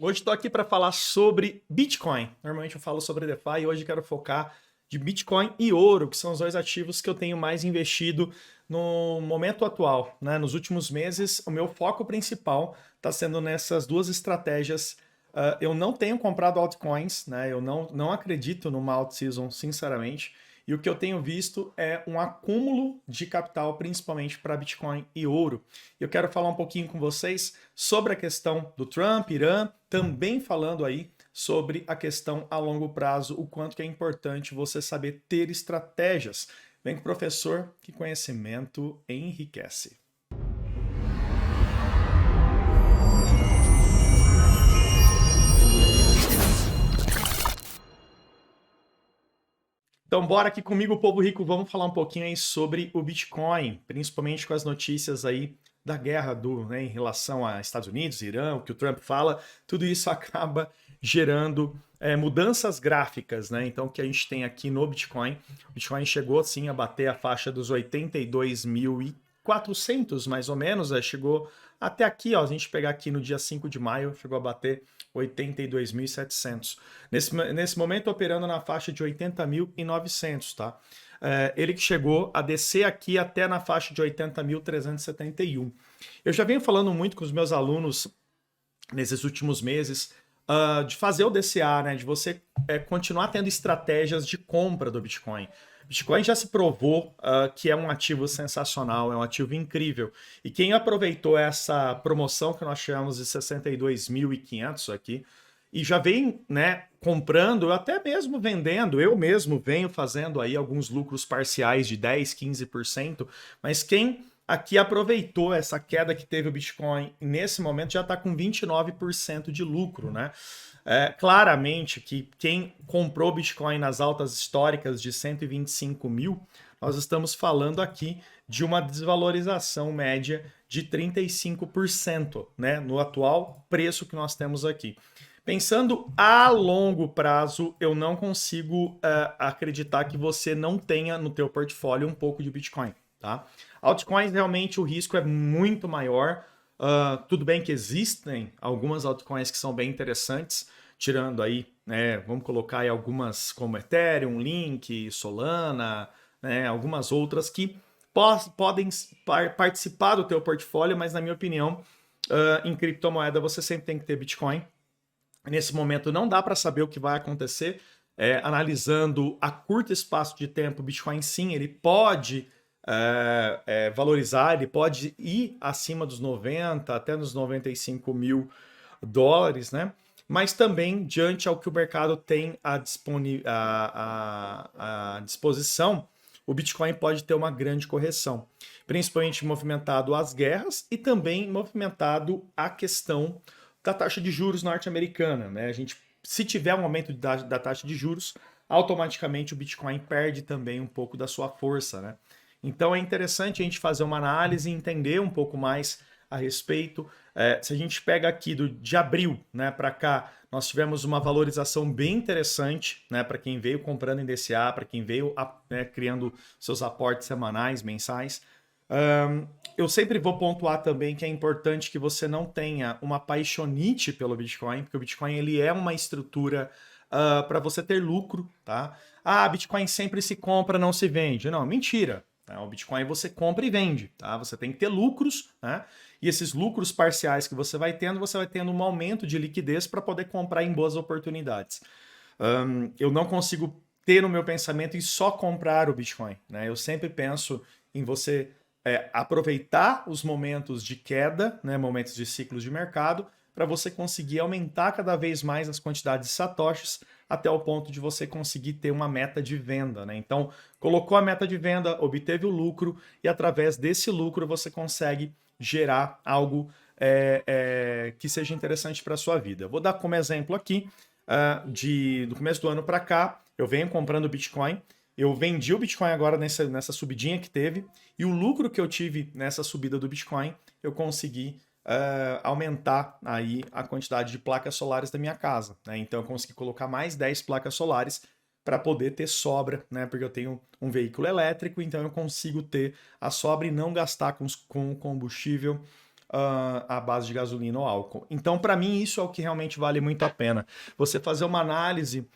Hoje estou aqui para falar sobre Bitcoin. Normalmente eu falo sobre DeFi e hoje quero focar de Bitcoin e ouro, que são os dois ativos que eu tenho mais investido no momento atual, né? Nos últimos meses, o meu foco principal está sendo nessas duas estratégias. Eu não tenho comprado altcoins, né? Eu não acredito numa alt season, sinceramente. E o que eu tenho visto é um acúmulo de capital, principalmente para Bitcoin e ouro. Eu quero falar um pouquinho com vocês sobre a questão do Trump, Irã, também falando aí sobre a questão a longo prazo, o quanto que é importante você saber ter estratégias. Vem com o professor, que conhecimento enriquece. Então, bora aqui comigo, povo rico, vamos falar um pouquinho aí sobre o Bitcoin, principalmente com as notícias aí da guerra né, em relação a Estados Unidos, Irã, o que o Trump fala, tudo isso acaba gerando mudanças gráficas, né? Então, o que a gente tem aqui no Bitcoin, o Bitcoin chegou sim a bater a faixa dos 82.400 mais ou menos, chegou até aqui, ó, a gente pegar aqui no dia 5 de maio, chegou a bater 82.700. Nesse momento, operando na faixa de 80.900, tá? Ele que chegou a descer aqui até na faixa de 80.371. Eu já venho falando muito com os meus alunos nesses últimos meses de fazer o DCA, né? De você continuar tendo estratégias de compra do Bitcoin. Bitcoin já se provou que é um ativo sensacional, é um ativo incrível. E quem aproveitou essa promoção que nós chamamos de 62.500 aqui, e já vem, né, comprando, até mesmo vendendo, eu mesmo venho fazendo aí alguns lucros parciais de 10, 15%, mas quem aqui aproveitou essa queda que teve o Bitcoin nesse momento já está com 29% de lucro, né? Claramente que quem comprou Bitcoin nas altas históricas de 125 mil, nós estamos falando aqui de uma desvalorização média de 35%, né? No atual preço que nós temos aqui. Pensando a longo prazo, eu não consigo acreditar que você não tenha no teu portfólio um pouco de Bitcoin, tá? Altcoins, realmente, o risco é muito maior. Tudo bem que existem algumas altcoins que são bem interessantes, tirando aí, né, vamos colocar aí algumas como Ethereum, Link, Solana, né, algumas outras que podem participar do teu portfólio, mas na minha opinião, em criptomoeda você sempre tem que ter Bitcoin. Nesse momento não dá para saber o que vai acontecer. Analisando a curto espaço de tempo, o Bitcoin sim, ele pode valorizar, ele pode ir acima dos 90, até nos 95 mil dólares, né? Mas também, diante ao que o mercado tem à disposição, o Bitcoin pode ter uma grande correção, principalmente movimentado as guerras e também movimentado a questão da taxa de juros norte-americana, né? Se tiver um aumento da taxa de juros, automaticamente o Bitcoin perde também um pouco da sua força, né? Então é interessante a gente fazer uma análise e entender um pouco mais a respeito. Se a gente pega aqui de abril, né, para cá, nós tivemos uma valorização bem interessante, né, para quem veio comprando em DCA, para quem veio criando seus aportes semanais, mensais. Eu sempre vou pontuar também que é importante que você não tenha uma paixonite pelo Bitcoin, porque o Bitcoin ele é uma estrutura para você ter lucro, tá? Bitcoin sempre se compra, não se vende. Não, mentira. Tá? O Bitcoin você compra e vende, tá? Você tem que ter lucros, né? E esses lucros parciais que você vai tendo um aumento de liquidez para poder comprar em boas oportunidades. Eu não consigo ter no meu pensamento em só comprar o Bitcoin, né? Eu sempre penso em você aproveitar os momentos de queda, né, momentos de ciclos de mercado, para você conseguir aumentar cada vez mais as quantidades de satoshis até o ponto de você conseguir ter uma meta de venda, né? Então, colocou a meta de venda, obteve o lucro e através desse lucro você consegue gerar algo que seja interessante para a sua vida. Vou dar como exemplo aqui, do começo do ano para cá, eu venho comprando Bitcoin. Eu vendi o Bitcoin agora nessa subidinha que teve, e o lucro que eu tive nessa subida do Bitcoin, eu consegui aumentar aí a quantidade de placas solares da minha casa, né? Então eu consegui colocar mais 10 placas solares para poder ter sobra, né? Porque eu tenho um veículo elétrico, então eu consigo ter a sobra e não gastar com combustível à base de gasolina ou álcool. Então, para mim, isso é o que realmente vale muito a pena. Você fazer uma análise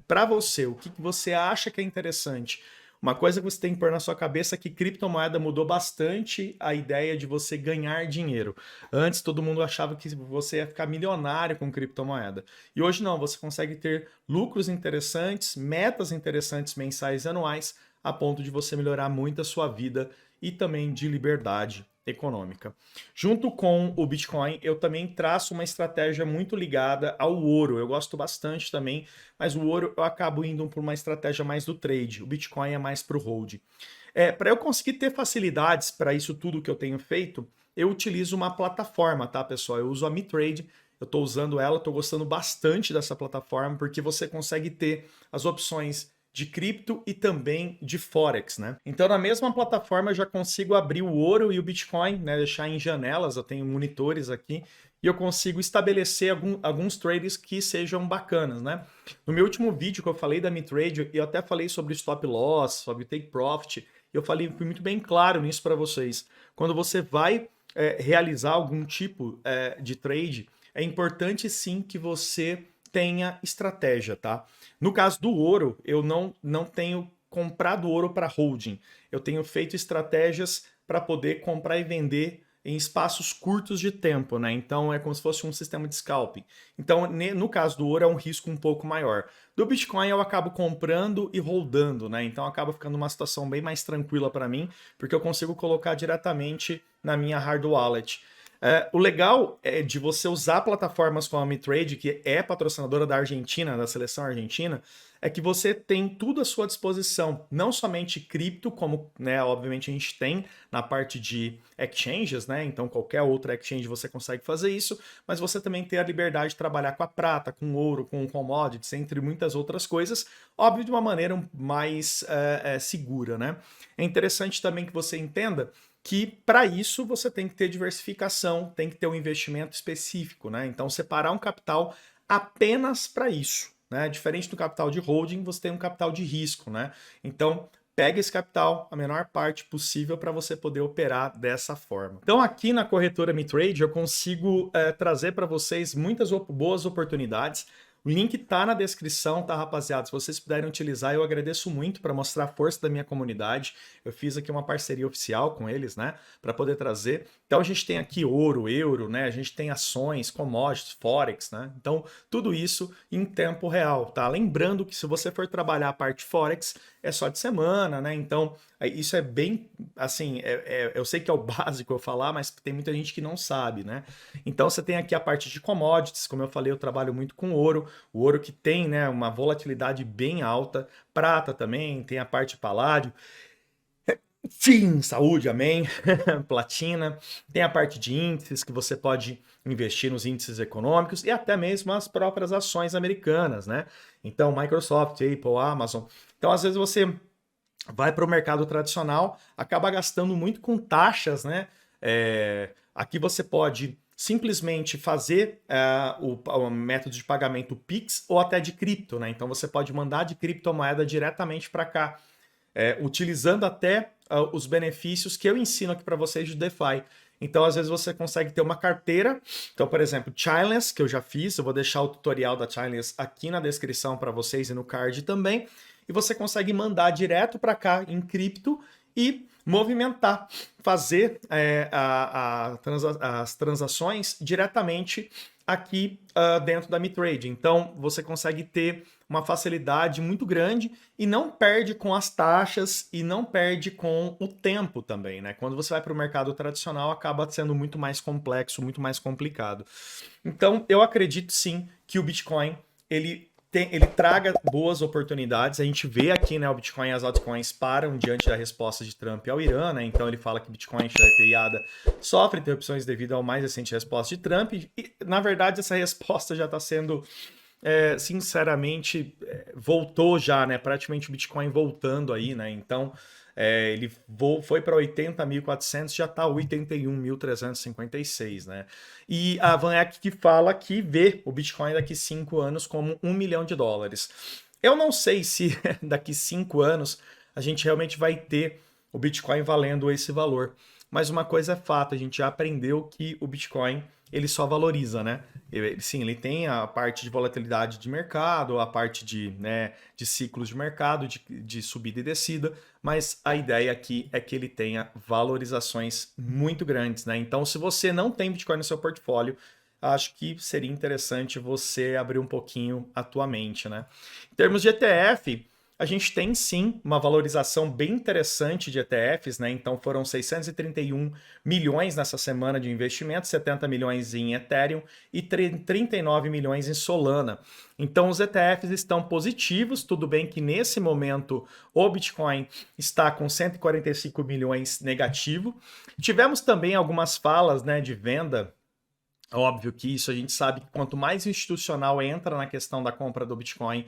para você, o que você acha que é interessante. Uma coisa que você tem que pôr na sua cabeça é que criptomoeda mudou bastante a ideia de você ganhar dinheiro. Antes todo mundo achava que você ia ficar milionário com criptomoeda. E hoje não, você consegue ter lucros interessantes, metas interessantes mensais e anuais, a ponto de você melhorar muito a sua vida e também de liberdade econômica. Junto com o Bitcoin, eu também traço uma estratégia muito ligada ao ouro. Eu gosto bastante também, mas o ouro eu acabo indo por uma estratégia mais do trade. O Bitcoin é mais para o hold. Para eu conseguir ter facilidades para isso tudo que eu tenho feito, eu utilizo uma plataforma, tá, pessoal? Eu uso a MiTrade. Eu estou usando ela, estou gostando bastante dessa plataforma, porque você consegue ter as opções de cripto e também de Forex, né? Então, na mesma plataforma, eu já consigo abrir o ouro e o Bitcoin, né? Deixar em janelas, eu tenho monitores aqui, e eu consigo estabelecer alguns trades que sejam bacanas, né? No meu último vídeo que eu falei da MiTrade, eu até falei sobre stop loss, sobre take profit, eu fui muito bem claro nisso para vocês. Quando você vai realizar algum tipo de trade, é importante sim que você tenha estratégia, tá? No caso do ouro, eu não tenho comprado ouro para holding. Eu tenho feito estratégias para poder comprar e vender em espaços curtos de tempo, né? Então é como se fosse um sistema de scalping. Então, no caso do ouro, é um risco um pouco maior. Do Bitcoin, eu acabo comprando e holdando, né? Então acaba ficando uma situação bem mais tranquila para mim, porque eu consigo colocar diretamente na minha hard wallet. O legal é de você usar plataformas como a MiTrade, que é patrocinadora da Argentina, da seleção argentina, é que você tem tudo à sua disposição. Não somente cripto, como, né, obviamente a gente tem na parte de exchanges, né? Então qualquer outra exchange você consegue fazer isso, mas você também tem a liberdade de trabalhar com a prata, com ouro, com commodities, entre muitas outras coisas, óbvio de uma maneira mais segura, né? É interessante também que você entenda que para isso você tem que ter diversificação, tem que ter um investimento específico, né? Então separar um capital apenas para isso, né? Diferente do capital de holding, você tem um capital de risco, né? Então pega esse capital, a menor parte possível para você poder operar dessa forma. Então aqui na corretora MiTrade eu consigo trazer para vocês muitas boas oportunidades. O link tá na descrição, tá, rapaziada? Se vocês puderem utilizar, eu agradeço muito para mostrar a força da minha comunidade. Eu fiz aqui uma parceria oficial com eles, né, para poder trazer. Então a gente tem aqui ouro, euro, né? A gente tem ações, commodities, forex, né? Então tudo isso em tempo real, tá? Lembrando que se você for trabalhar a parte forex, é só de semana, né? Então isso é bem, assim, eu sei que é o básico eu falar, mas tem muita gente que não sabe, né? Então você tem aqui a parte de commodities, como eu falei, eu trabalho muito com ouro, o ouro que tem, né, uma volatilidade bem alta, prata também, tem a parte de paládio. Sim, saúde, amém. Platina. Tem a parte de índices que você pode investir nos índices econômicos e até mesmo as próprias ações americanas, né? Então, Microsoft, Apple, Amazon. Então, às vezes você vai para o mercado tradicional, acaba gastando muito com taxas, né? Aqui você pode simplesmente fazer o método de pagamento Pix ou até de cripto, né? Então você pode mandar de criptomoeda diretamente para cá, utilizando até os benefícios que eu ensino aqui para vocês de DeFi. Então, às vezes, você consegue ter uma carteira. Então, por exemplo, Chainless, que eu já fiz, eu vou deixar o tutorial da Chainless aqui na descrição para vocês e no card também. E você consegue mandar direto para cá em cripto e movimentar, fazer as transações diretamente aqui dentro da MiTrade. Então, você consegue ter uma facilidade muito grande e não perde com as taxas e não perde com o tempo também, né? Quando você vai para o mercado tradicional, acaba sendo muito mais complexo, muito mais complicado. Então, eu acredito sim que o Bitcoin, ele traga boas oportunidades. A gente vê aqui, né, o Bitcoin e as altcoins param diante da resposta de Trump ao Irã, né? Então ele fala que Bitcoin IADA sofre interrupções devido ao mais recente resposta de Trump. E, na verdade, essa resposta já está sendo, sinceramente, voltou já, né? Praticamente o Bitcoin voltando aí, né? Então ele foi para 80.400, já está 81.356, né? E a Van Eck que fala que vê o Bitcoin daqui 5 anos como $1 milhão. Eu não sei se daqui 5 anos a gente realmente vai ter o Bitcoin valendo esse valor. mas uma coisa é fato, a gente já aprendeu que o Bitcoin ele só valoriza, né? Sim, ele tem a parte de volatilidade de mercado, a parte de, né, de ciclos de mercado, de subida e descida, mas a ideia aqui é que ele tenha valorizações muito grandes, né? Então, se você não tem Bitcoin no seu portfólio, acho que seria interessante você abrir um pouquinho a tua mente, né? Em termos de ETF, a gente tem sim uma valorização bem interessante de ETFs, né? Então foram 631 milhões nessa semana de investimento, 70 milhões em Ethereum e 39 milhões em Solana. Então os ETFs estão positivos, tudo bem que nesse momento o Bitcoin está com 145 milhões negativo. Tivemos também algumas falas, né, de venda. Óbvio que isso a gente sabe que quanto mais institucional entra na questão da compra do Bitcoin,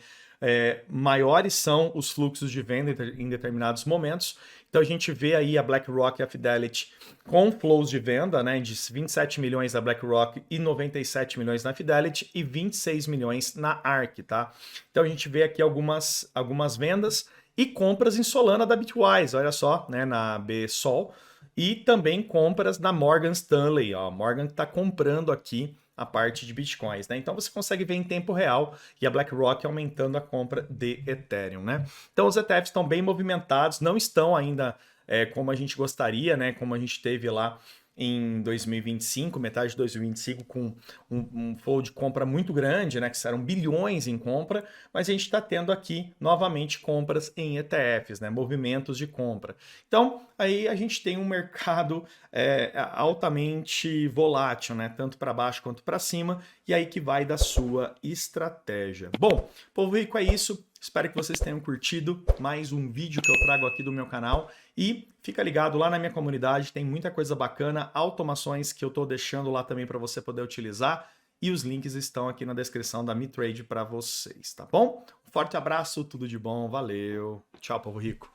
maiores são os fluxos de venda em determinados momentos. Então a gente vê aí a BlackRock e a Fidelity com flows de venda, né, de 27 milhões da BlackRock e 97 milhões na Fidelity e 26 milhões na ARK, tá? Então a gente vê aqui algumas vendas e compras em Solana da Bitwise, olha só, né, na BSOL, e também compras da Morgan Stanley, ó, Morgan está comprando aqui a parte de bitcoins, né? Então você consegue ver em tempo real e a BlackRock aumentando a compra de Ethereum, né? Então os ETFs estão bem movimentados, não estão ainda como a gente gostaria, né? Como a gente teve lá em 2025, metade de 2025, com um flow de compra muito grande, né? Que serão bilhões em compra, mas a gente está tendo aqui novamente compras em ETFs, né? Movimentos de compra. Então, aí a gente tem um mercado altamente volátil, né? Tanto para baixo quanto para cima, e aí que vai da sua estratégia. Bom, povo rico, é isso. Espero que vocês tenham curtido mais um vídeo que eu trago aqui do meu canal e fica ligado lá na minha comunidade, tem muita coisa bacana, automações que eu estou deixando lá também para você poder utilizar e os links estão aqui na descrição da MiTrade para vocês, tá bom? Um forte abraço, tudo de bom, valeu, tchau, povo rico.